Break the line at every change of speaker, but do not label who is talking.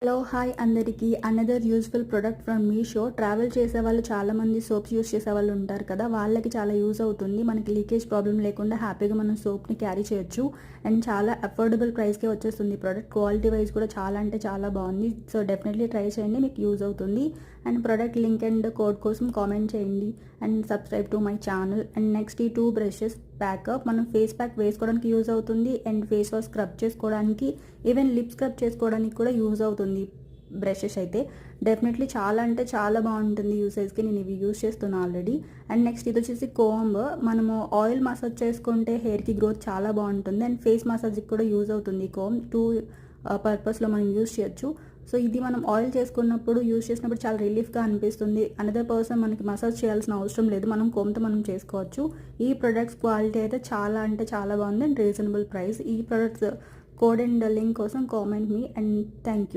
Hello hi అందరికీ another useful product from Meesho. Travel చేసే వాళ్ళు చాలామంది సోప్స్ యూస్ చేసే వాళ్ళు ఉంటారు కదా, వాళ్ళకి చాలా యూజ్ అవుతుంది. మనకి లీకేజ్ ప్రాబ్లం లేకుండా హ్యాపీగా మనం సోప్ని క్యారీ చేయొచ్చు. అండ్ చాలా అఫోర్డబుల్ ప్రైస్కే వచ్చేస్తుంది ప్రోడక్ట్. క్వాలిటీ వైజ్ కూడా చాలా అంటే చాలా బాగుంది. సో డెఫినెట్లీ ట్రై చేయండి, మీకు యూజ్ అవుతుంది. And product link and code కోసం కామెంట్ చేయండి and subscribe to my channel. And next ఈ 2 బ్రషెస్ ప్యాకప్ మనం ఫేస్ ప్యాక్ వేసుకోవడానికి యూజ్ అవుతుంది. అండ్ ఫేస్ వాష్ స్క్రబ్ చేసుకోవడానికి, ఈవెన్ లిప్ స్క్రబ్ చేసుకోవడానికి కూడా యూజ్ అవుతుంది. బ్రషెస్ అయితే డెఫినెట్లీ చాలా అంటే చాలా బాగుంటుంది యూసేజ్కి. నేను ఇవి యూజ్ చేస్తున్నాను ఆల్రెడీ. అండ్ నెక్స్ట్ ఇది వచ్చేసి కోంబ్. మనము ఆయిల్ మసాజ్ చేసుకుంటే హెయిర్కి గ్రోత్ చాలా బాగుంటుంది. అండ్ ఫేస్ మసాజ్కి కూడా యూజ్ అవుతుంది కోంబ్. 2 పర్పస్లో మనం యూజ్ చేయొచ్చు. సో ఇది మనం ఆయిల్ చేసుకున్నప్పుడు యూజ్ చేసినప్పుడు చాలా రిలీఫ్గా అనిపిస్తుంది. అనదర్ పర్సన్ మనకి మసాజ్ చేయాల్సిన అవసరం లేదు, మనం కోమ్తో మనం చేసుకోవచ్చు. ఈ ప్రొడక్ట్స్ క్వాలిటీ అయితే చాలా అంటే చాలా బాగుంది అండ్ రీజనబుల్ ప్రైస్. ఈ ప్రొడక్ట్స్ కోడ్ అండ్ లింక్ కోసం comment me. And thank you.